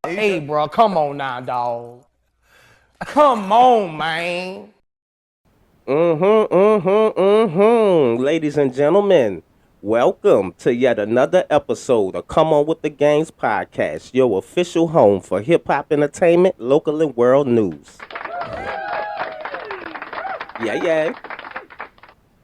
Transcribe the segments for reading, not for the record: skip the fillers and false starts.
Hey, bro, come on now, dog. Come on, man. Ladies and gentlemen, welcome to yet another episode of Come On With The Gangs podcast, your official home for hip hop entertainment, local and world news. Yeah.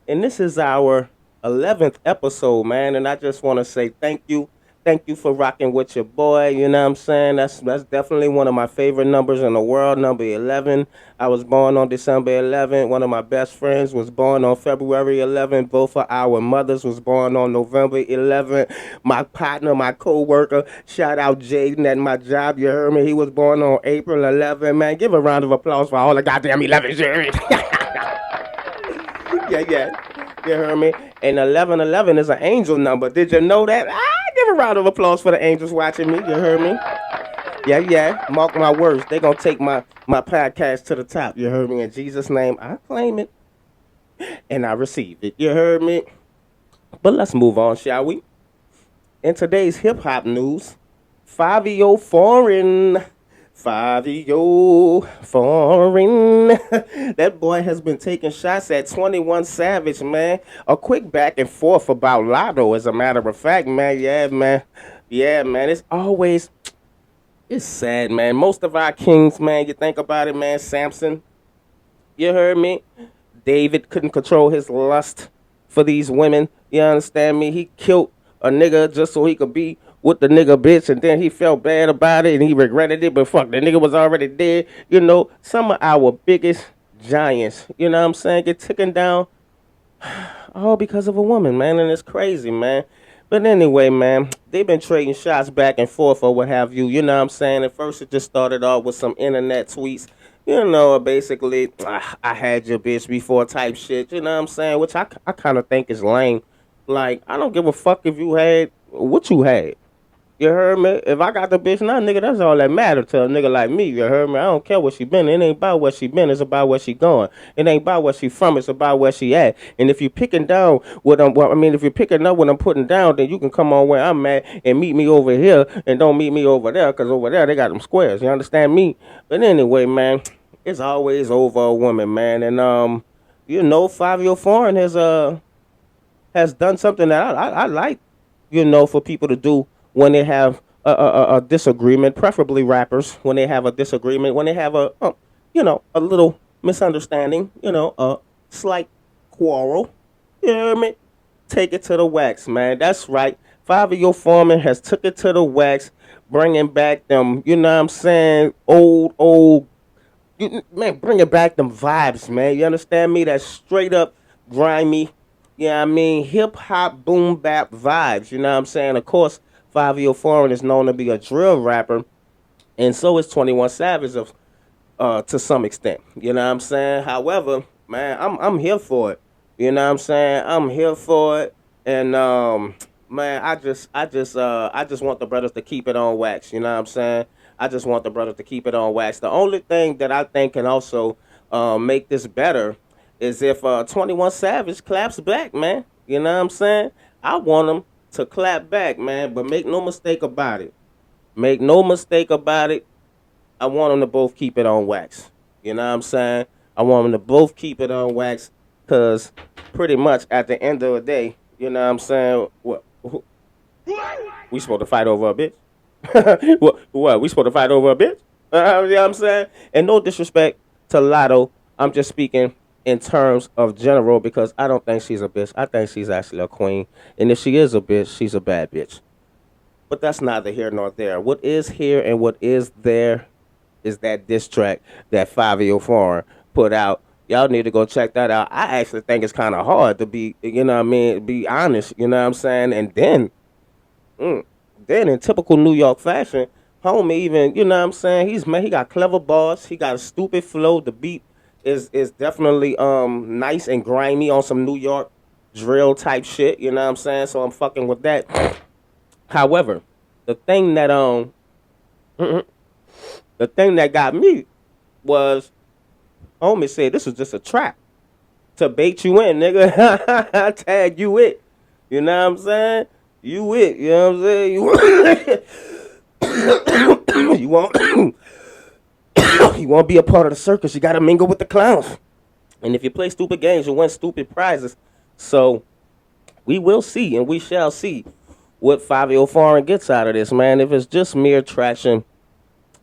And this is our 11th episode, man. And I just want to say thank you. Thank you for rocking with your boy. You know what I'm saying? That's definitely one of my favorite numbers in the world, number 11. I was born on December 11th. One of my best friends was born on February 11th. Both of our mothers was born on November 11th. My partner, my co-worker, shout out Jaden at my job. You heard me? He was born on April 11th. Man, give a round of applause for all the goddamn 11 series. Yeah. You heard me? And 1111 is an angel number. Did you know that? Give a round of applause for the angels watching me. You heard me? Yeah. Mark my words. They gonna take my podcast to the top. You heard me? In Jesus' name, I claim it. And I receive it. You heard me? But let's move on, shall we? In today's hip-hop news, Fivio foreign. Fivio foreign. That boy has been taking shots at 21 Savage, man. A quick back and forth about Lotto, as a matter of fact, man. Yeah, man. It's sad, man. Most of our kings, man, you think about it, man. Samson, you heard me? David couldn't control his lust for these women. You understand me? He killed a nigga just so he could be with the nigga bitch, and then he felt bad about it and he regretted it, but fuck, the nigga was already dead. You know, some of our biggest giants, you know what I'm saying, get taken down all because of a woman, man, and it's crazy, man. But anyway, man, they've been trading shots back and forth or what have you. You know what I'm saying? At first, it just started off with some internet tweets. You know, basically, I had your bitch before type shit. You know what I'm saying? Which I kind of think is lame. Like, I don't give a fuck if you had what you had. You heard me? If I got the bitch now, nigga, that's all that matters to a nigga like me. You heard me? I don't care where she been. It ain't about where she been. It's about where she going. It ain't about where she from. It's about where she at. And if you picking down if you're picking up what I'm putting down, then you can come on where I'm at and meet me over here and don't meet me over there, because over there they got them squares. You understand me? But anyway, man, it's always over a woman, man. And you know, Fivio Foreign has done something that I like, you know, for people to do when they have a disagreement, preferably rappers, when they have a disagreement, when they have a little misunderstanding, you know, a slight quarrel. You hear me? Take it to the wax, man. That's right. Fivio Foreman has took it to the wax, bringing back them, you know what I'm saying, old, man, bringing back them vibes, man. You understand me? That straight up grimy, yeah, I mean, hip hop boom bap vibes. You know what I'm saying? Of course, Fivio Foreign is known to be a drill rapper, and so is 21 Savage of to some extent. You know what I'm saying? However, man, I'm here for it. You know what I'm saying? I'm here for it, and man, I just want the brothers to keep it on wax. You know what I'm saying? I just want the brothers to keep it on wax. The only thing that I think can also make this better is if 21 Savage claps back, man. You know what I'm saying? I want him to clap back, man. But make no mistake about it. Make no mistake about it. I want them to both keep it on wax. You know what I'm saying? I want them to both keep it on wax, because pretty much at the end of the day, you know what I'm saying? What? We supposed to fight over a bitch? What? We supposed to fight over a bitch? You know what I'm saying? And no disrespect to Lotto. I'm just speaking in terms of general, because I don't think she's a bitch. I think she's actually a queen. And if she is a bitch, she's a bad bitch. But that's neither here nor there. What is here and what is there is that diss track that Fivio Foreign put out. Y'all need to go check that out. I actually think it's kind of hard to be, you know what I mean, be honest, you know what I'm saying? And then in typical New York fashion, homie even, you know what I'm saying, he got clever bars, he got a stupid flow, the beat is definitely nice and grimy on some New York drill type shit, you know what I'm saying? So I'm fucking with that. However, the thing that the thing that got me was homie said this was just a trap to bait you in, nigga. Tag you it. You know what I'm saying? You it. You know what I'm saying? You You want you want to be a part of the circus, you got to mingle with the clowns. And if you play stupid games, you win stupid prizes. So we will see and we shall see what Fivio Foreign gets out of this, man. If it's just mere traction,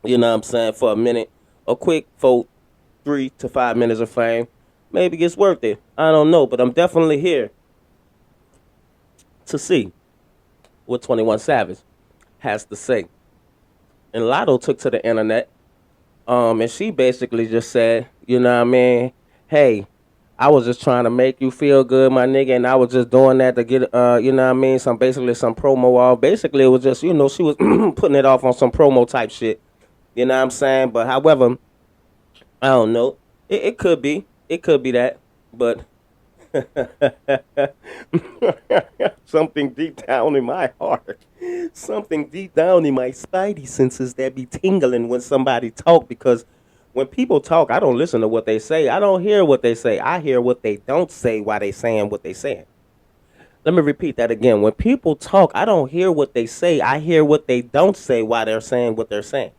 you know what I'm saying, for a minute, a quick 3 to 5 minutes of fame, maybe it's worth it. I don't know, but I'm definitely here to see what 21 Savage has to say. And Lotto took to the internet, and she basically just said, you know what I mean, hey, I was just trying to make you feel good, my nigga, and I was just doing that to get, you know what I mean, some promo off. Basically, it was just, you know, she was putting it off on some promo type shit. You know what I'm saying? But however, I don't know. It could be that. But something deep down in my heart, something deep down in my spidey senses that be tingling when somebody talk, because when people talk, I don't listen to what they say. I don't hear what they say. I hear what they don't say while they saying what they saying. Let me repeat that again. When people talk, I don't hear what they say. I hear what they don't say while they're saying what they're saying.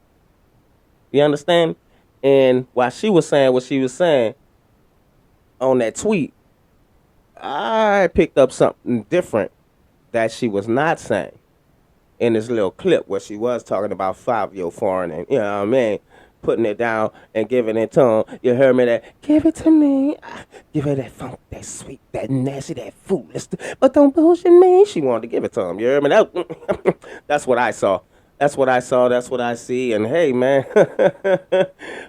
You understand? And while she was saying what she was saying on that tweet, I picked up something different that she was not saying in this little clip where she was talking about Fivio Foreign and, you know what I mean, putting it down and giving it to him. You heard me that? Give it to me. Give her that funk, that sweet, that nasty, that foolish. But don't bullshit me. She wanted to give it to him. You heard me? That's what I saw. That's what I saw. That's what I see. And hey, man,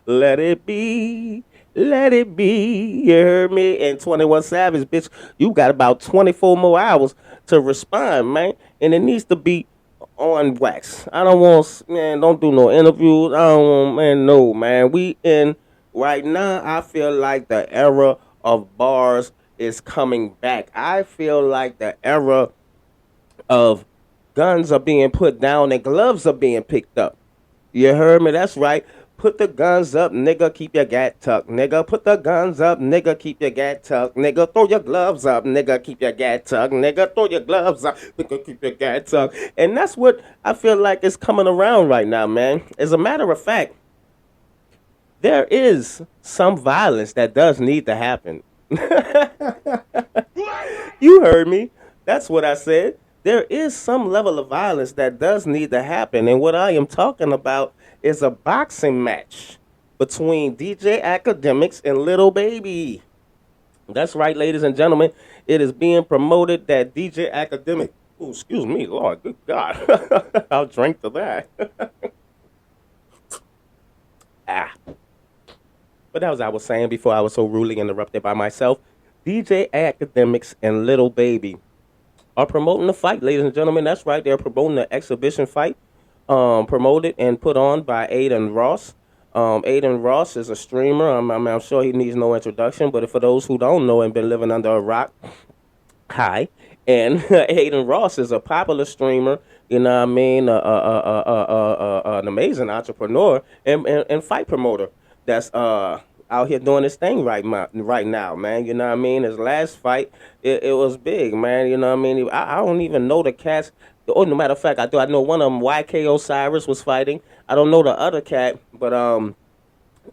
let it be. Let it be. You heard me? And 21 Savage, bitch, you got about 24 more hours to respond, man. And it needs to be on wax. I don't want, man, don't do no interviews. I don't want, man, no, man. We in, right now, I feel like the era of bars is coming back. I feel like the era of guns are being put down and gloves are being picked up. You heard me? That's right. Put the guns up, nigga, keep your gat tucked, nigga. Put the guns up, nigga, keep your gat tucked, nigga. Throw your gloves up, nigga, keep your gat tucked, nigga. Throw your gloves up, nigga, keep your gat tucked. And that's what I feel like is coming around right now, man. As a matter of fact, there is some violence that does need to happen. You heard me. That's what I said. There is some level of violence that does need to happen. And what I am talking about is a boxing match between DJ Academics and Little Baby. That's right, ladies and gentlemen. It is being promoted that DJ Academic. Oh, excuse me, Lord. Good God. I'll drink to that. Ah. But that was what I was saying before I was so rudely interrupted by myself. DJ Academics and Little Baby are promoting the fight, ladies and gentlemen. That's right. They're promoting the exhibition fight, promoted and put on by Aiden Ross. Aiden Ross is a streamer. I'm sure he needs no introduction, but for those who don't know and been living under a rock, hi. And Aiden Ross is a popular streamer, you know what I mean, an amazing entrepreneur and fight promoter that's out here doing this thing right now, man. You know what I mean? His last fight, it was big, man. You know what I mean? I don't even know the cats. Oh, no matter of fact, I do. I know one of them, YK Osiris, was fighting. I don't know the other cat, but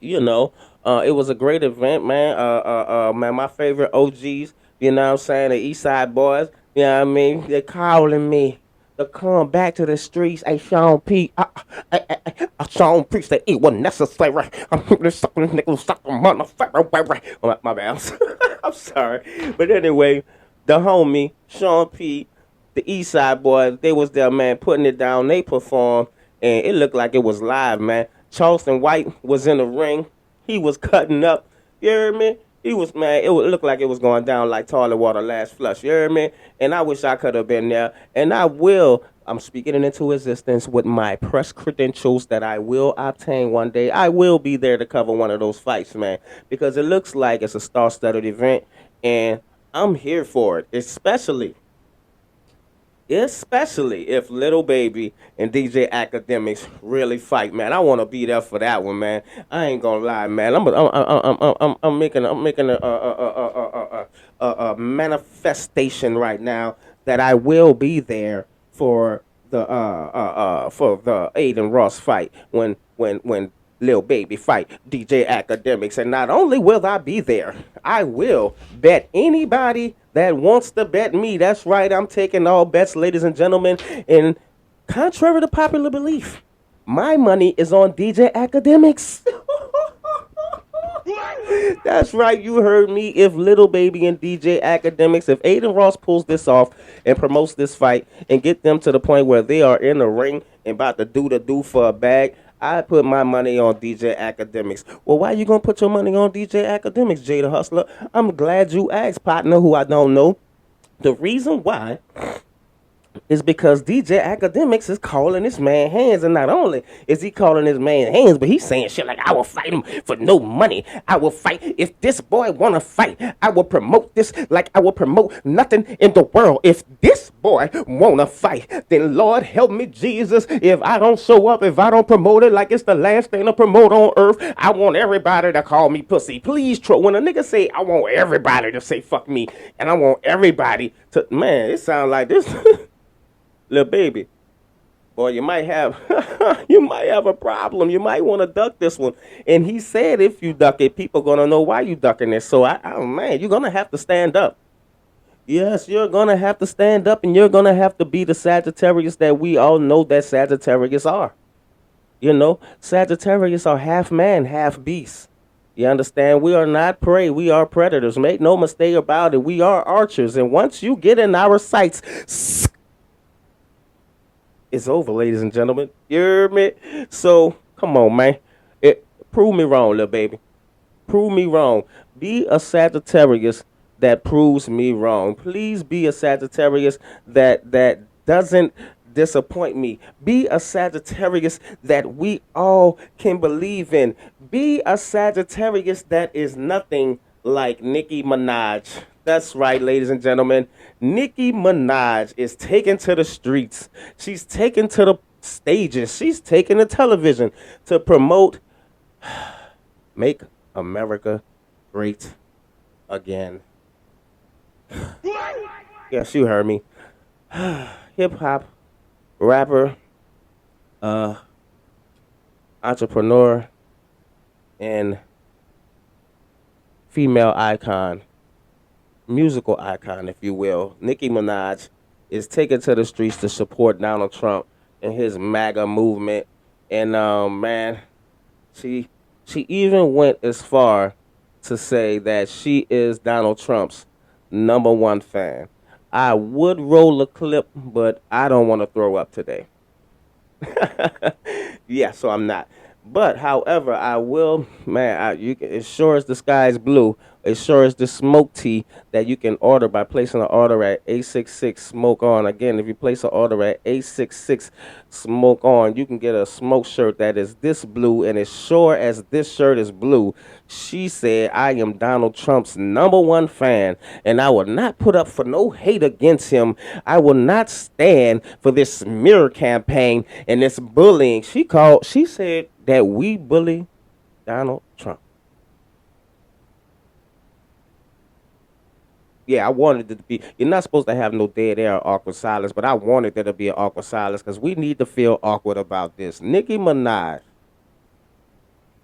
you know, it was a great event, man. Man, my favorite OGs, you know what I'm saying, the East Side Boys, you know what I mean? They're calling me to come back to the streets. Hey, Sean P. Sean P. said it wasn't necessary. I'm just sucking niggas, sucking motherfucker. Oh, my bad. I'm sorry. But anyway, the homie, Sean P., the East Side Boys, they was there, man, putting it down. They performed, and it looked like it was live, man. Charleston White was in the ring. He was cutting up. You heard me? He was, man, it would look like it was going down like toilet water last flush. You heard me? And I wish I could have been there. And I'm speaking it into existence with my press credentials that I will obtain one day. I will be there to cover one of those fights, man, because it looks like it's a star-studded event, and I'm here for it, especially if Little Baby and DJ Academics really fight, man. I want to be there for that one, man. I ain't gonna lie, man. I'm making a manifestation right now that I will be there for for the Aiden Ross fight when Lil Baby fight DJ Academics, and not only will I be there, I will bet anybody that wants to bet me. That's right, I'm taking all bets, ladies and gentlemen, and contrary to popular belief, my money is on DJ Academics. That's right, you heard me. If Little Baby and DJ Academics, if Aiden Ross pulls this off and promotes this fight and get them to the point where they are in the ring and about to do the do for a bag, I put my money on DJ Academics. Well, why you gonna put your money on DJ Academics, Jada Hustler? I'm glad you asked, partner, who I don't know. The reason why is because DJ Academics is calling this man hands, and not only is he calling this man hands, but he's saying shit like, I will fight him for no money. I will fight if this boy wanna fight. I will promote this like I will promote nothing in the world. If this boy wanna fight, then Lord help me Jesus. If I don't show up, if I don't promote it like it's the last thing to promote on earth, I want everybody to call me pussy. Please, when a nigga say I want everybody to say fuck me, and I want everybody to, man, it sound like this. Little Baby, boy, you might have you might have a problem. You might want to duck this one. And he said if you duck it, people gonna know why you ducking it. So man, you're gonna have to stand up. Yes, you're gonna have to stand up, and you're gonna have to be the Sagittarius that we all know that Sagittarius are. You know, Sagittarius are half man, half beast. You understand? We are not prey. We are predators. Make no mistake about it. We are archers. And once you get in our sights, it's over, ladies and gentlemen. You heard me? So, come on, man. Prove me wrong, little baby. Prove me wrong. Be a Sagittarius that proves me wrong. Please be a Sagittarius that doesn't disappoint me. Be a Sagittarius that we all can believe in. Be a Sagittarius that is nothing like Nicki Minaj. That's right, ladies and gentlemen. Nicki Minaj is taken to the streets. She's taken to the stages. She's taken to television to promote Make America Great Again. Yes, you heard me. Hip hop, rapper, entrepreneur, and female icon. Musical icon, if you will. Nicki Minaj is taken to the streets to support Donald Trump and his MAGA movement. And man, she even went as far to say that she is Donald Trump's #1 fan. I would roll a clip, but I don't want to throw up today. Yeah, so I'm not. But however, I will, man. As sure as the sky is blue, as sure as the smoke tea that you can order by placing an order at 866 Smoke On. Again, if you place an order at 866 Smoke On, you can get a smoke shirt that is this blue, and as sure as this shirt is blue, she said, I am Donald Trump's #1 fan, and I will not put up for no hate against him. I will not stand for this smear campaign and this bullying. She said that we bully Donald Trump. Yeah, I wanted it to be. You're not supposed to have no dead air or awkward silence, but I wanted there to be an awkward silence because we need to feel awkward about this. Nicki Minaj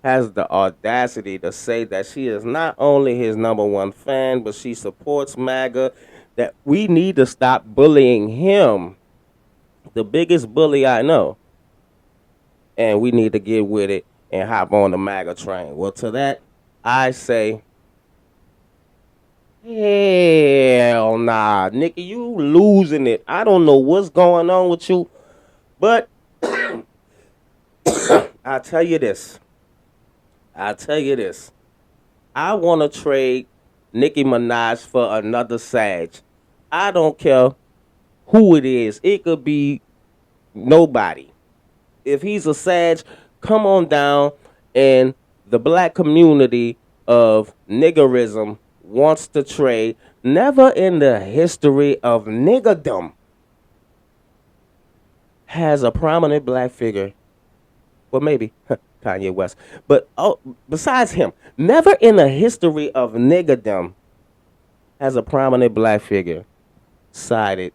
has the audacity to say that she is not only his #1 fan, but she supports MAGA, that we need to stop bullying him, the biggest bully I know, and we need to get with it and hop on the MAGA train. Well, to that, I say, hell nah. Nicki, you losing it. I don't know what's going on with you, but I'll tell you this. I want to trade Nicki Minaj for another Sag. I don't care who it is. It could be nobody. If he's a Sag, come on down, and the black community of niggerism wants to trade. Never in the history of niggerdom has a prominent black figure, well, maybe Kanye West, but besides him, never in the history of niggerdom has a prominent black figure sided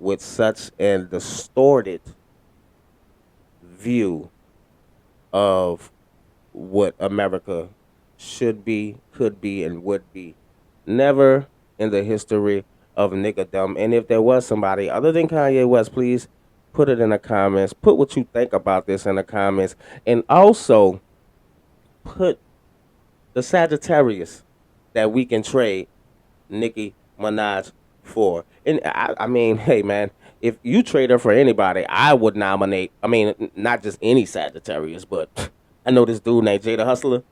with such a distorted view of what America should be, could be, and would be. Never in the history of niggerdom. And if there was somebody other than Kanye West, please put it in the comments. Put what you think about this in the comments. And also put the Sagittarius that we can trade Nicki Minaj for. And I mean, hey man, if you trade her for anybody, I would nominate. I mean, not just any Sagittarius, but I know this dude named Jada Hustler.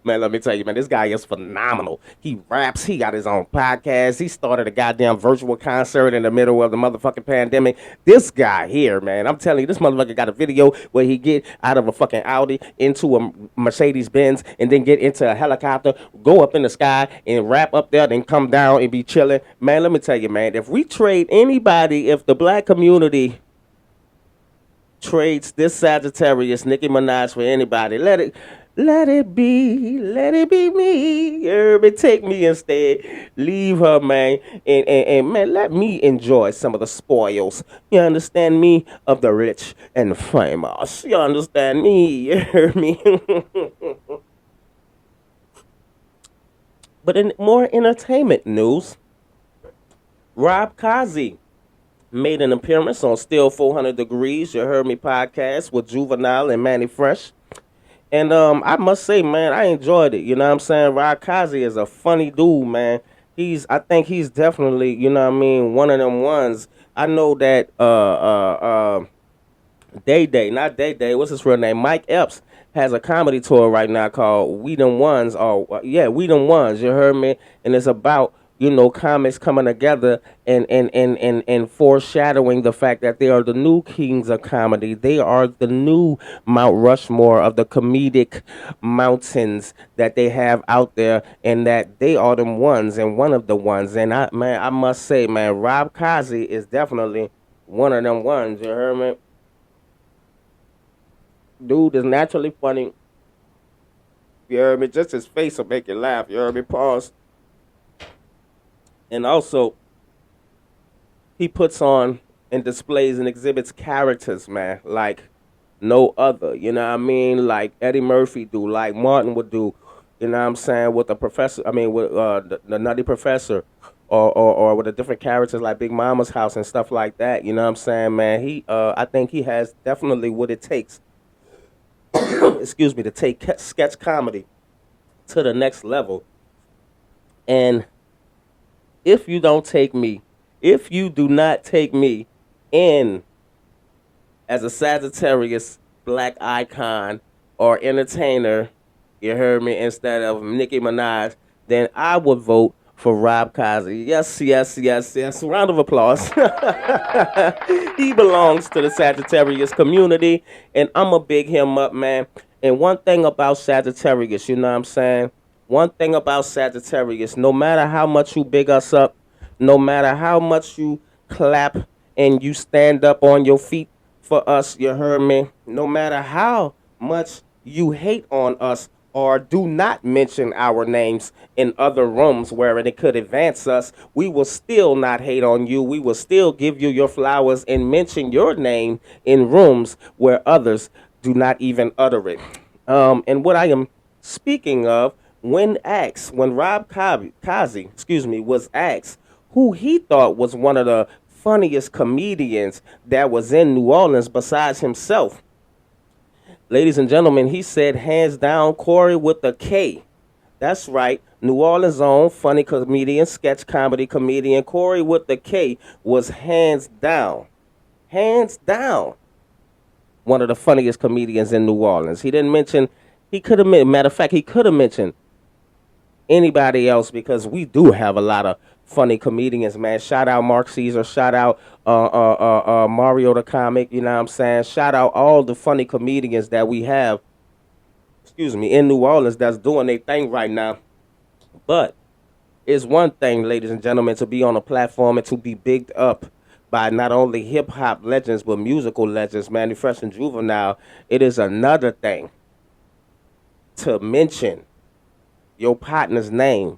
Man, let me tell you, man, this guy is phenomenal. He raps, he got his own podcast, he started a goddamn virtual concert in the middle of the motherfucking pandemic. This guy here, man, I'm telling you, this motherfucker got a video where he get out of a fucking Audi into a Mercedes Benz and then get into a helicopter, go up in the sky and rap up there, then come down and be chilling. Man, let me tell you, man, if we trade anybody, if the black community trades this Sagittarius, Nicki Minaj, for anybody, let it be me. Everybody take me instead. Leave her, man. And man, let me enjoy some of the spoils. You understand me? Of the rich and famous. You understand me? You hear me? But in more entertainment news, Rob Kazi made an appearance on Still 400 Degrees, You Heard Me podcast with Juvenile and Manny Fresh. And I must say, man, I enjoyed it. You know what I'm saying? Rod Kazi is a funny dude, man. I think he's definitely, you know what I mean, one of them ones. I know that Day Day, not Day Day, what's his real name? Mike Epps has a comedy tour right now called We Them Ones. Or yeah, We Them Ones. You heard me? And it's about comics coming together and foreshadowing the fact that they are the new kings of comedy. They are the new Mount Rushmore of the comedic mountains that they have out there, and that they are them ones and one of the ones. And I must say, man, Rob Kazi is definitely one of them ones. You heard me? Dude is naturally funny. You heard me? Just his face will make you laugh. You heard me? Pause. And also, he puts on and displays and exhibits characters, man, like no other. You know what I mean? Like Eddie Murphy do, like Martin would do. You know what I'm saying? With the professor, I mean, with the Nutty Professor, or with the different characters like Big Mama's House and stuff like that. You know what I'm saying, man? I think he has definitely what it takes. Excuse me, to take sketch comedy to the next level. And if you do not take me in as a Sagittarius black icon or entertainer, you heard me, instead of Nicki Minaj, then I would vote for Rob Kazi. Yes, yes, yes, yes. Round of applause. He belongs to the Sagittarius community, and I'ma big him up, man. And one thing about Sagittarius, you know what I'm saying? One thing about Sagittarius, no matter how much you big us up, no matter how much you clap and you stand up on your feet for us, you heard me? No matter how much you hate on us or do not mention our names in other rooms where it could advance us, we will still not hate on you. We will still give you your flowers and mention your name in rooms where others do not even utter it. And what I am speaking of, when Rob Kazi, was asked who he thought was one of the funniest comedians that was in New Orleans besides himself, ladies and gentlemen, he said hands down Corey with a K. That's right, New Orleans' own funny comedian, sketch comedy comedian Corey with the K was hands down, one of the funniest comedians in New Orleans. He didn't mention, he could have, matter of fact, he could have mentioned anybody else, because we do have a lot of funny comedians, man. Shout out Mark Caesar. Shout out Mario the comic. You know what I'm saying? Shout out all the funny comedians that we have, in New Orleans that's doing their thing right now. But it's one thing, ladies and gentlemen, to be on a platform and to be bigged up by not only hip hop legends but musical legends, Manny Fresh and Juvenile. It is another thing to mention your partner's name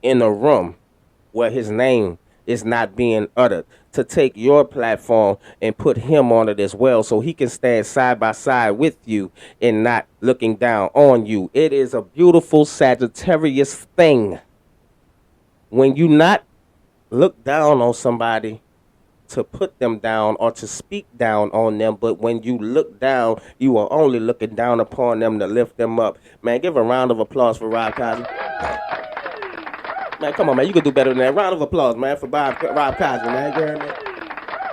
in a room where his name is not being uttered, to take your platform and put him on it as well so he can stand side by side with you and not looking down on you. It is a beautiful Sagittarius thing when you not look down on somebody to put them down or to speak down on them, but when you look down, you are only looking down upon them to lift them up. Man, give a round of applause for Rob Kazi. Man, come on, man, you can do better than that. Round of applause, man, for Rob Kazi, man. You heard me?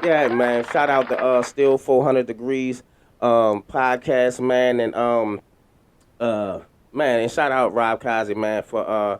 Yeah, man. Shout out to Still 400 Degrees podcast, man, and man, and shout out Rob Kazi, man, for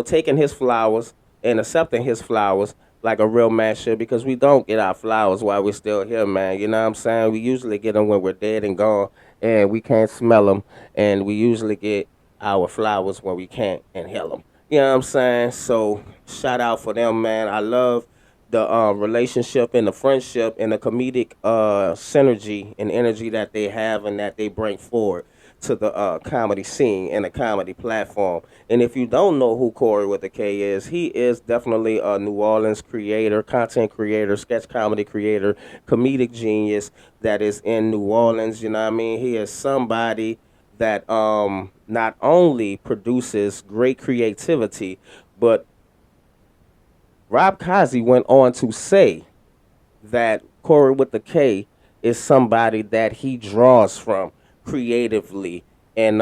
taking his flowers and accepting his flowers like a real man should, because we don't get our flowers while we're still here, man. You know what I'm saying? We usually get them when we're dead and gone, and we can't smell them, and we usually get our flowers when we can't inhale them. You know what I'm saying? So shout out for them, man. I love the relationship and the friendship and the comedic synergy and energy that they have and that they bring forward to the comedy scene and the comedy platform. And if you don't know who Corey with the K is, he is definitely a New Orleans creator, content creator, sketch comedy creator, comedic genius that is in New Orleans. You know what I mean? He is somebody that not only produces great creativity, but Rob Kazi went on to say that Corey with the K is somebody that he draws from creatively, and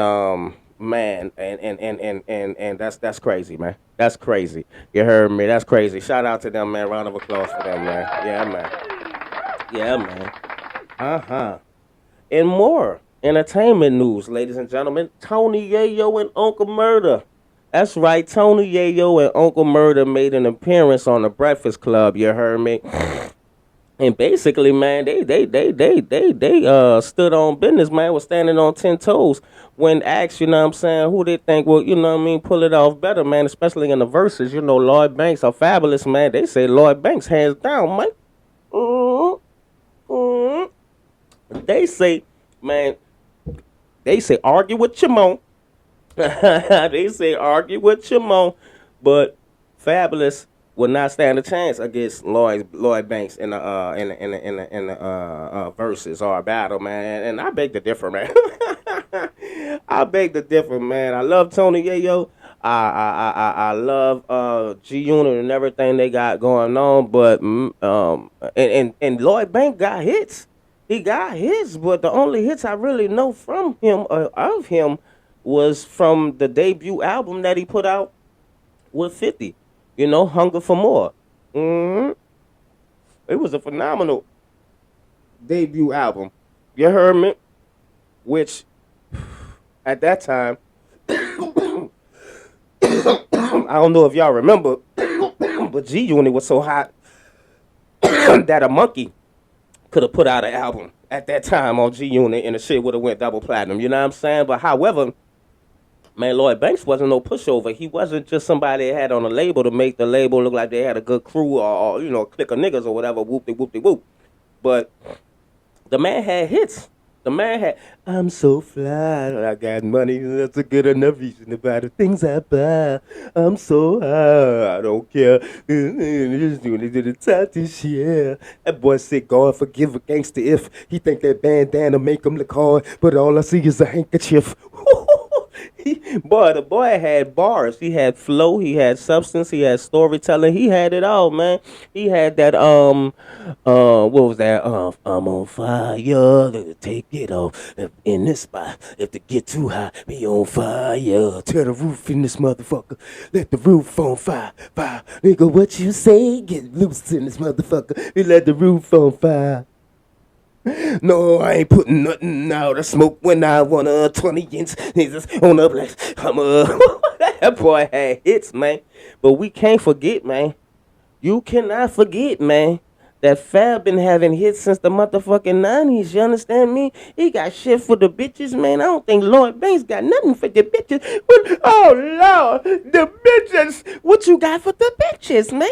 man, and that's crazy, man. That's crazy. You heard me? That's crazy. Shout out to them, man. Round of applause for them, man. Yeah, man. Yeah, man. And more entertainment news, ladies and gentlemen. Tony Yayo and Uncle Murder. That's right, Tony Yayo and Uncle Murder made an appearance on the Breakfast Club. You heard me? And basically, man, they stood on business, man, was standing on 10 toes when asked, you know what I'm saying, who they think will, you know what I mean, pull it off better, man, especially in the verses. You know, Lloyd Banks are fabulous, man. They say Lloyd Banks hands down, man. They say, man, they say argue with Chimon. They say argue with Chimon, but Fabulous will not stand a chance against Lloyd Banks in the verses or a battle, man. And I beg to differ, man. I beg to differ, man. I love Tony Yayo. I love G Unit and everything they got going on, but and Lloyd Banks got hits. He got hits, but the only hits I really know from him of him was from the debut album that he put out with 50. You know, Hunger for More. It was a phenomenal debut album. You heard me? Which, at that time, I don't know if y'all remember, but G Unit was so hot that a monkey could have put out an album at that time on G Unit and the shit would have went double platinum. You know what I'm saying? But however, man, Lloyd Banks wasn't no pushover. He wasn't just somebody that had on a label to make the label look like they had a good crew or you know, clique of niggas or whatever, whoop-de-whoop-de-whoop. But the man had hits. The man had, I'm so fly, I got money, that's a good enough reason about the things I buy. I'm so high, I don't care. Just doing it to the top this year. That boy said, God forgive a gangster if he think that bandana make him look hard, but all I see is a handkerchief. The boy had bars. He had flow. He had substance. He had storytelling. He had it all, man. He had that what was that? I'm on fire. Take it off in this spot. If they get too high, be on fire. Tear the roof in this motherfucker. Let the roof on fire, fire. Nigga, what you say? Get loose in this motherfucker. We let the roof on fire. No, I ain't putting nothing out of smoke when I want a 20-inch. Jesus on the black. That boy had hits, man. But we can't forget, man. You cannot forget, man, that Fab been having hits since the motherfucking 90s. You understand me? He got shit for the bitches, man. I don't think Lloyd Banks got nothing for the bitches. But, oh, Lord, the bitches. What you got for the bitches, man?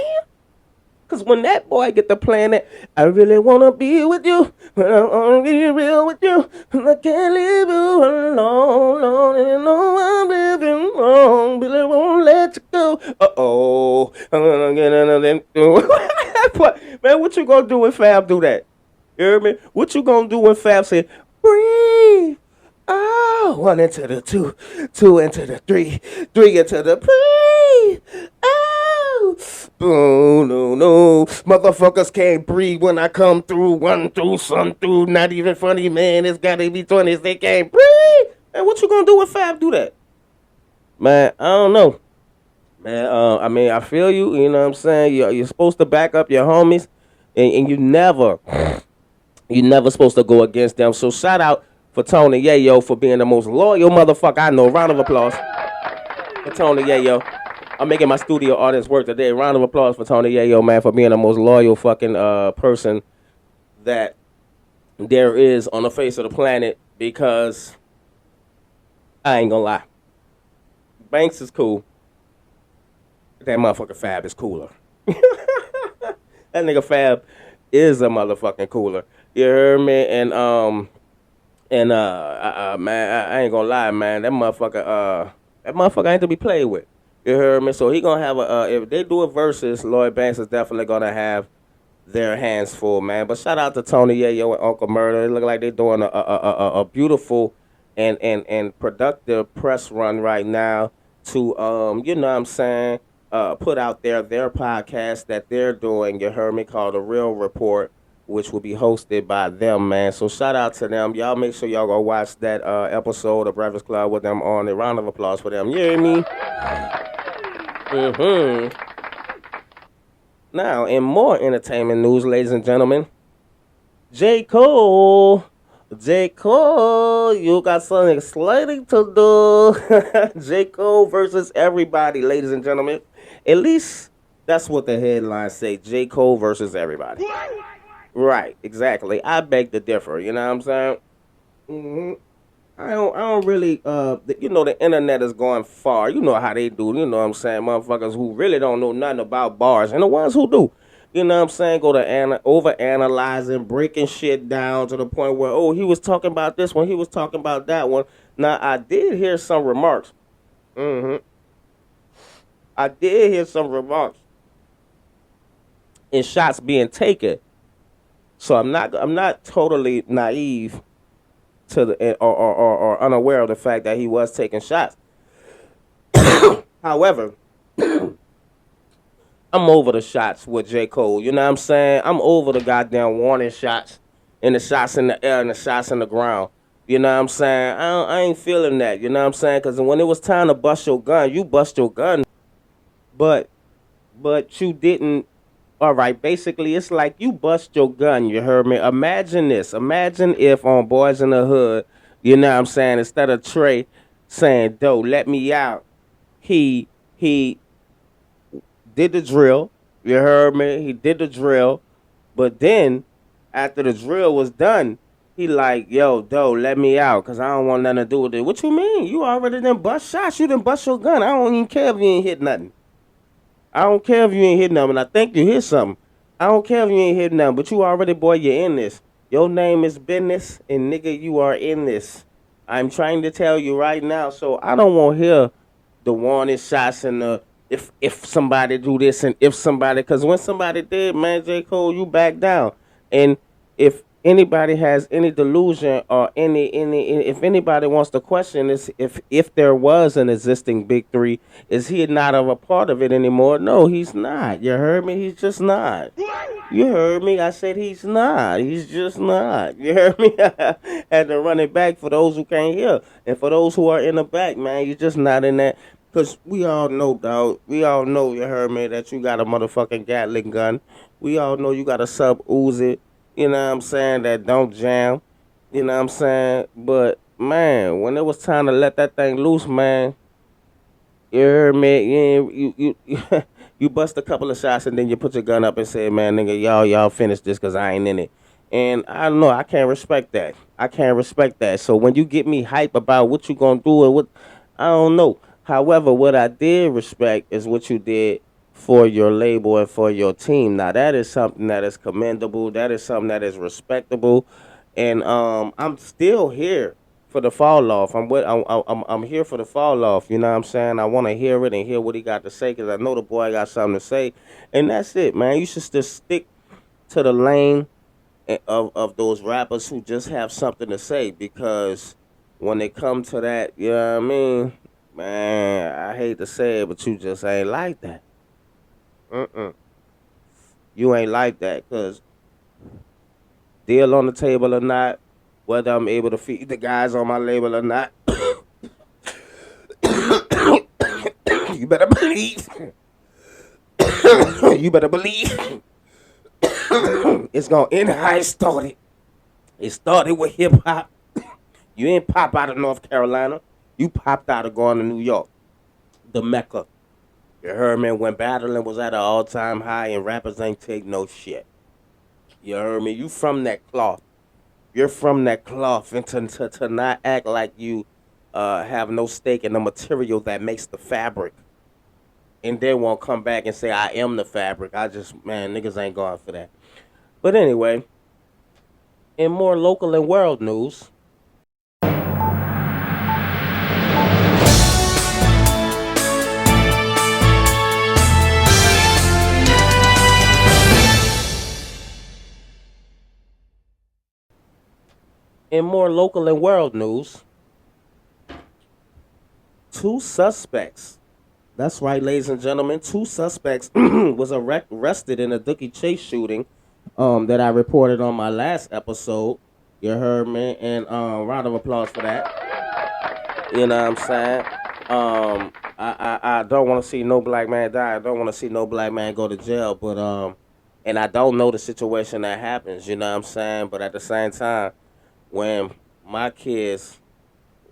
Cause when that boy get to playing it, I really wanna be with you, but I wanna be real with you, and I can't leave you alone, and you know I'm living wrong, but I won't let you go. I'm gonna get another. Man, what you gonna do when Fab do that? You hear me? What you gonna do when Fab say, breathe? Oh, one into the two, two into the three, three into the breathe. Oh, oh no, no. Motherfuckers can't breathe when I come through. One through, some through. Not even funny, man. It's gotta be 20s. They can't breathe. And what you gonna do when Fab do that? Man, I don't know. Man, I mean, I feel you. You know what I'm saying? You're supposed to back up your homies, and you never supposed to go against them. So shout out for Tony Yayo for being the most loyal motherfucker I know. Round of applause for Tony Yayo. I'm making my studio audience work today. Round of applause for Tony Yayo, man, for being the most loyal fucking person that there is on the face of the planet. Because I ain't gonna lie, Banks is cool. That motherfucker Fab is cooler. That nigga Fab is a motherfucking cooler. You heard me? Man, I ain't gonna lie, man. That motherfucker ain't to be played with. You heard me? So he gonna have if they do a versus, Lloyd Banks is definitely gonna have their hands full, man. But shout out to Tony Yayo and Uncle Murder. It look like they doing a beautiful and productive press run right now to you know what I'm saying, put out their podcast that they're doing, you heard me, called The Real Report, which will be hosted by them, man. So shout out to them. Y'all make sure y'all go watch that episode of Breakfast Club with them on it. Round of applause for them. You hear me? Mm-hmm. Now, in more entertainment news, ladies and gentlemen, J. Cole. J. Cole, you got something exciting to do. J. Cole versus everybody, ladies and gentlemen. At least that's what the headlines say. J. Cole versus everybody. Right, exactly. I beg to differ. You know what I'm saying? hmm I don't really. The internet is going far. You know how they do. You know what I'm saying? Motherfuckers who really don't know nothing about bars, and the ones who do. You know what I'm saying? Go to over analyzing, breaking shit down to the point where, oh, he was talking about this one, he was talking about that one. Now I did hear some remarks. hmm I did hear some remarks and shots being taken. So I'm not totally naive to the or unaware of the fact that he was taking shots. However, I'm over the shots with J. Cole. You know what I'm saying? I'm over the goddamn warning shots and the shots in the air and the shots in the ground. You know what I'm saying? I ain't feeling that. You know what I'm saying? Because when it was time to bust your gun, you bust your gun. But you didn't. All right, basically, it's like you bust your gun. You heard me? Imagine this. Imagine if on Boys in the Hood, you know what I'm saying, instead of Trey saying, "Doe, let me out," he did the drill. You heard me? He did the drill. But then, after the drill was done, he like, yo, Doe, let me out, because I don't want nothing to do with it. What you mean? You already done bust shots. You done bust your gun. I don't even care if you ain't hit nothing. I don't care if you ain't hit nothing. I think you hit something. I don't care if you ain't hit nothing, but you already, boy, you're in this. Your name is business, and nigga, you are in this. I'm trying to tell you right now, so I don't want to hear the warning shots and the if somebody do this and if somebody, because when somebody did, man, J. Cole, you back down. And if anybody has any delusion or any if anybody wants to question this, if there was an existing big three, is he not of a part of it anymore? No, he's not. You heard me? He's just not. You heard me? I said he's not. He's just not. You heard me? Had to run it back for those who can't hear. And for those who are in the back, man, you're just not in that. Because we all know, dog. We all know, you heard me, that you got a motherfucking Gatling gun. We all know you got a sub Uzi, you know what I'm saying, that don't jam. You know what I'm saying? But, man, when it was time to let that thing loose, man, you heard me? You you bust a couple of shots and then you put your gun up and say, man, nigga, y'all finish this because I ain't in it. And I don't know, I can't respect that. I can't respect that. So when you get me hype about what you gonna do and what, I don't know. However, what I did respect is what you did for your label and for your team. Now that is something that is commendable. That is something that is respectable, and I'm still here for the fall off. I'm here for the fall off. You know what I'm saying? I want to hear it and hear what he got to say because I know the boy got something to say, and that's it, man. You should just stick to the lane of those rappers who just have something to say because when they come to that, you know what I mean? Man, I hate to say it, but you just ain't like that. Mm-mm. You ain't like that because deal on the table or not, whether I'm able to feed the guys on my label or not, you better believe. You better believe it's gonna end how it started. It started with hip hop. You ain't pop out of North Carolina. You popped out of going to New York, the Mecca. You heard me when battling was at an all time high and rappers ain't take no shit. You heard me? You from that cloth. You're from that cloth, and to not act like you have no stake in the material that makes the fabric, and then won't come back and say I am the fabric. I just man, niggas ain't going for that. But anyway, in more local and world news, in more local and world news, two suspects. That's right, ladies and gentlemen. Two suspects was arrested in a Dookie Chase shooting that I reported on my last episode. You heard me, and round of applause for that. You know what I'm saying? I don't want to see no black man die. I don't want to see no black man go to jail. But and I don't know the situation that happens. You know what I'm saying? But at the same time, when my kids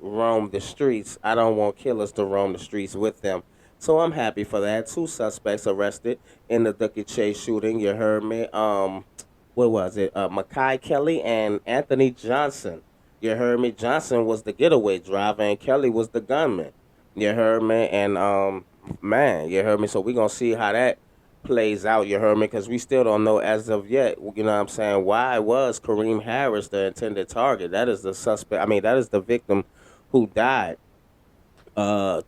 roam the streets, I don't want killers to roam the streets with them. So I'm happy for that. Two suspects arrested in the Dookie Chase shooting. You heard me. What was it? Makai Kelly and Anthony Johnson. You heard me. Johnson was the getaway driver, and Kelly was the gunman. You heard me. And man, you heard me. So we gonna see how that plays out. You heard me, because we still don't know as of yet. You know what I'm saying? Why was Kareem Harris the intended target? That is the suspect. I mean, that is the victim who died.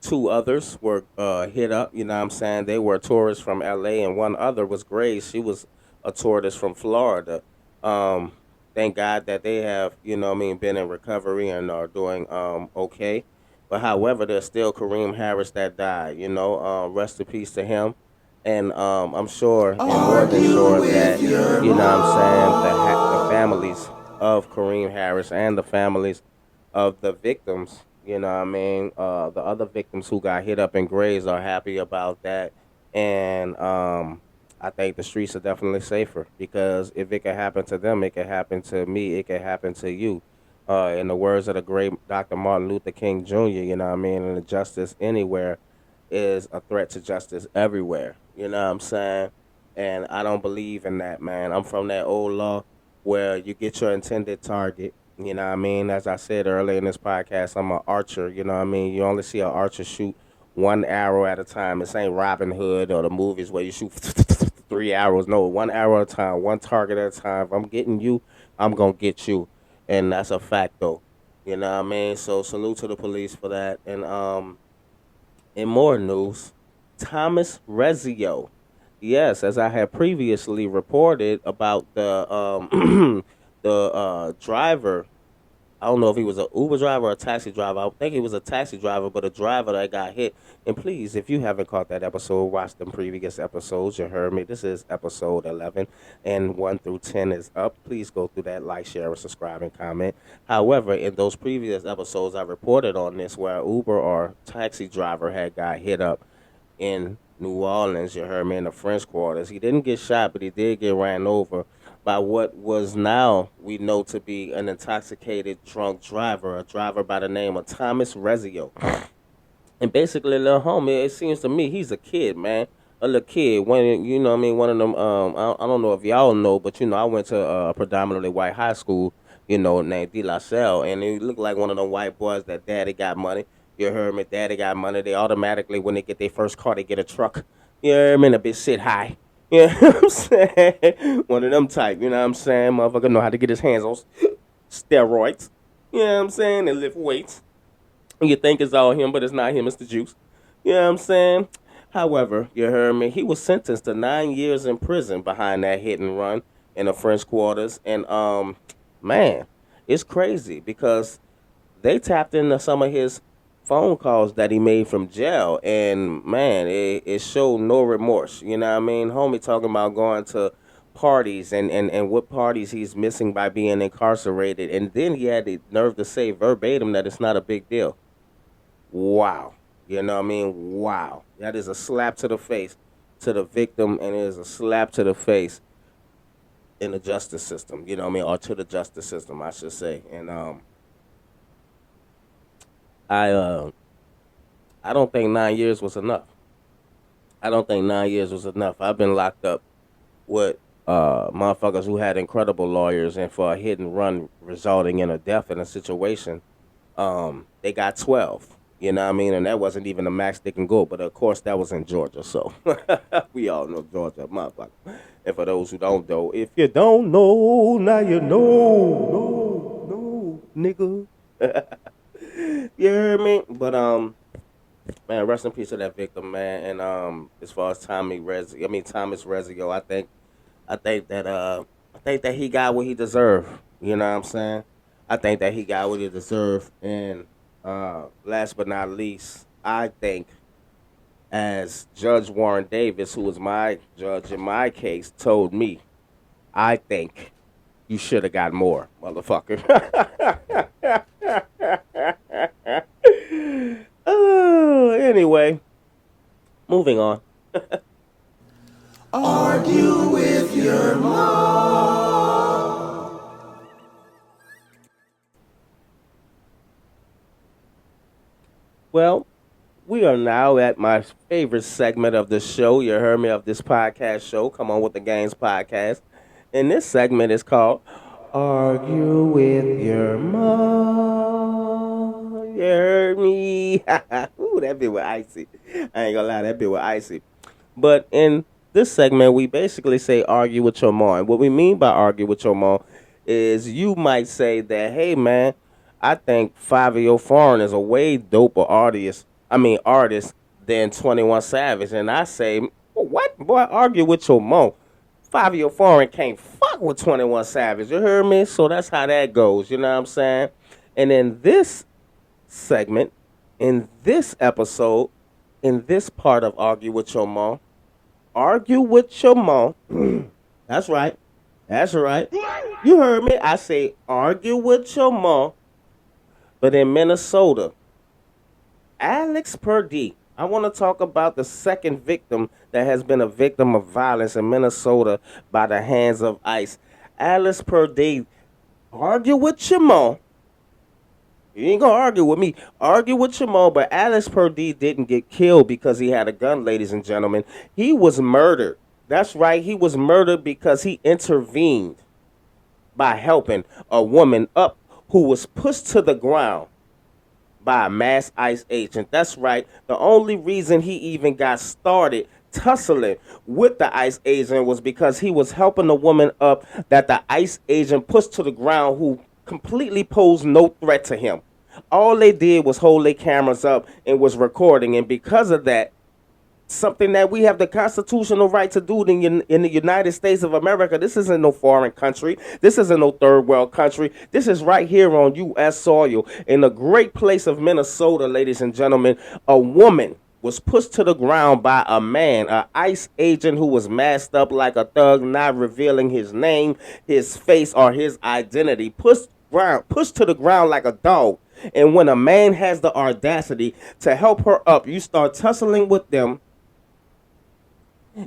Two others were hit up. You know what I'm saying? They were tourists from L.A. and one other was Grace. She was a tourist from Florida. Um, thank God that they have, you know what I mean, been in recovery and are doing okay. But however, there's still Kareem Harris that died. You know, rest in peace to him. And I'm sure, and more than sure, that you know what I'm saying, the families of Kareem Harris and the families of the victims, you know what I mean, the other victims who got hit up and grazed are happy about that. And I think the streets are definitely safer because if it can happen to them, it can happen to me, it can happen to you. In the words of the great Dr. Martin Luther King Jr., you know what I mean, and justice anywhere is a threat to justice everywhere. You know what I'm saying? And I don't believe in that, man. I'm from that old law where you get your intended target. You know what I mean? As I said earlier in this podcast, I'm an archer. You know what I mean? You only see an archer shoot one arrow at a time. This ain't Robin Hood or the movies where you shoot three arrows. No, one arrow at a time, one target at a time. If I'm getting you, I'm going to get you. And that's a fact, though. You know what I mean? So salute to the police for that. And in more news, Thomas Rezio. Yes, as I had previously reported about the the driver. I don't know if he was an Uber driver or a taxi driver. I think he was a taxi driver, but a driver that got hit. And please, if you haven't caught that episode, watch the previous episodes. You heard me. This is episode 11, and 1 through 10 is up. Please go through that, like, share, and subscribe, and comment. However, in those previous episodes, I reported on this where an Uber or taxi driver had got hit up in New Orleans. You heard me, in the French quarters. He didn't get shot, but he did get ran over by what was now we know to be an intoxicated drunk driver, a driver by the name of Thomas Rezio. And basically, little homie, it seems to me he's a kid, man. A little kid. When you know what I mean, one of them I don't know if y'all know, but you know, I went to a predominantly white high school, you know, named De La Salle, and he looked like one of them white boys that daddy got money. You heard me, daddy got money. They automatically when they get their first car, they get a truck. You know what I mean? A bit shit high. You know what I'm saying? One of them type, you know what I'm saying? Motherfucker know how to get his hands on steroids. You know what I'm saying? And lift weights. You think it's all him, but it's not him, it's the juice. You know what I'm saying? However, you heard me, he was sentenced to 9 years in prison behind that hit and run in the French quarters. And man, it's crazy because they tapped into some of his phone calls that he made from jail, and man, it showed no remorse. You know what I mean? Homie talking about going to parties and what parties he's missing by being incarcerated, and then he had the nerve to say verbatim that it's not a big deal. Wow. You know what I mean? Wow. That is a slap to the face to the victim, and it is a slap to the face in the justice system, you know what I mean? Or to the justice system, I should say. And I I don't think 9 years was enough. I don't think 9 years was enough. I've been locked up with motherfuckers who had incredible lawyers, and for a hit and run resulting in a death in a situation, they got 12. You know what I mean? And that wasn't even the max they can go. But of course, that was in Georgia. So we all know Georgia, motherfucker. And for those who don't know, if you don't know, now you know. No, nigga. You heard me? But man, rest in peace to that victim, man. And as far as Thomas Rezio, I think that he got what he deserved. You know what I'm saying? I think that he got what he deserved. And last but not least, I think as Judge Warren Davis, who was my judge in my case, told me, I think you should have got more, motherfucker. Oh, anyway, moving on. Argue with your mom. Well, we are now at my favorite segment of the show. You heard me, of this podcast show. Come on with the Games podcast. And this segment is called Argue with Your Mom. You heard me? Ooh, that bit was icy. I ain't gonna lie, that bit was icy. But in this segment, we basically say argue with your mom. What we mean by argue with your mom is you might say that, hey man, I think Fivio Foreign is a way doper artist than 21 Savage. And I say, what? Boy, argue with your mom. Fivio Foreign can't fuck with 21 Savage. You heard me? So that's how that goes. You know what I'm saying? And in this segment, in this episode, in this part of Argue with Your Mom, argue with your mom. That's right. That's right. You heard me. I say argue with your mom. But in Minnesota, Alex Purdy. I want to talk about the second victim that has been a victim of violence in Minnesota by the hands of ICE. Alex Purdy, argue with your mom. You ain't gonna argue with me. Argue with your mom, but Alex Purdy didn't get killed because he had a gun, ladies and gentlemen. He was murdered. That's right, he was murdered because he intervened by helping a woman up who was pushed to the ground by a mass ICE agent. That's right. The only reason he even got started tussling with the ICE agent was because he was helping a woman up that the ICE agent pushed to the ground, who completely posed no threat to him. All they did was hold their cameras up and was recording, and because of that, something that we have the constitutional right to do in the United States of America. This isn't no foreign country. This isn't no third world country. This is right here on U.S. soil in the great place of Minnesota, ladies and gentlemen. A woman was pushed to the ground by a man, an ICE agent who was masked up like a thug, not revealing his name, his face, or his identity. Pushed to the ground like a dog. And when a man has the audacity to help her up, you start tussling with them,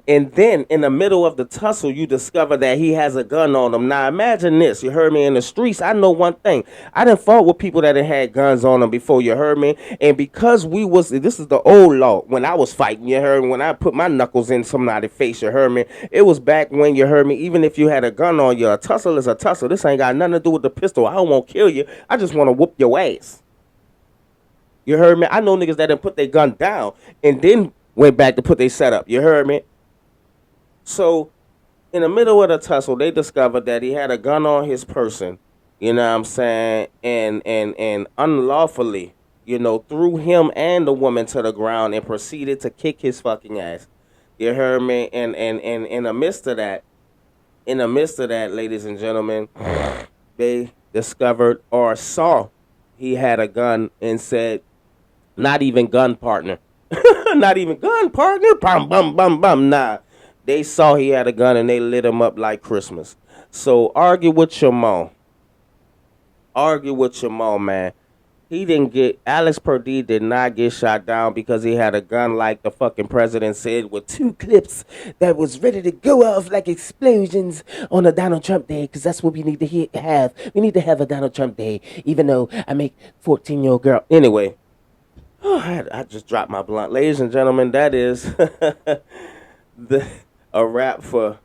and then in the middle of the tussle, you discover that he has a gun on him. Now imagine this. You heard me? In the streets, I know one thing. I done fought with people that had guns on them before, you heard me? And because this is the old law. When I was fighting, you heard me? When I put my knuckles in somebody's face, you heard me? It was back when, you heard me, even if you had a gun on you, a tussle is a tussle. This ain't got nothing to do with the pistol. I don't want to kill you. I just want to whoop your ass. You heard me? I know niggas that done put their gun down and then went back to put their setup. You heard me? So in the middle of the tussle, they discovered that he had a gun on his person. You know what I'm saying? And unlawfully, threw him and the woman to the ground and proceeded to kick his fucking ass. You heard me? And in the midst of that, ladies and gentlemen, they discovered or saw he had a gun and said, not even gun partner. Not even gun partner. Bum, bum, bum, bum. Nah. They saw he had a gun and they lit him up like Christmas. So argue with your mom. Argue with your mom, man. Alex Purdue did not get shot down because he had a gun like the fucking president said with 2 clips that was ready to go off like explosions on a Donald Trump day, because that's what we need to have. We need to have a Donald Trump day, even though I make 14-year-old girl. Anyway, I just dropped my blunt. Ladies and gentlemen, that is a wrap for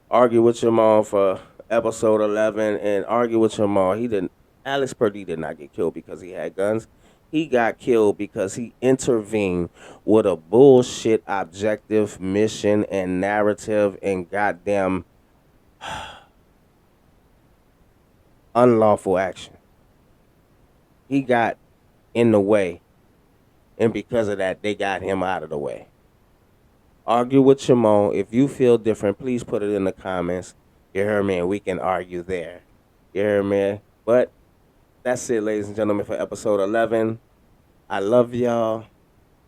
Argue with Your Mom for episode 11. And Argue with Your Mom, Alex Purdue did not get killed because he had guns. He got killed because he intervened with a bullshit objective mission and narrative and goddamn unlawful action. He got in the way, and because of that, they got him out of the way. Argue with Shimon. If you feel different, please put it in the comments. You heard me, and we can argue there. You heard me? But that's it, ladies and gentlemen, for episode 11. I love y'all.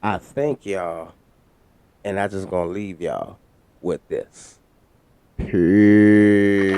I thank y'all. And I just gonna leave y'all with this. Peace.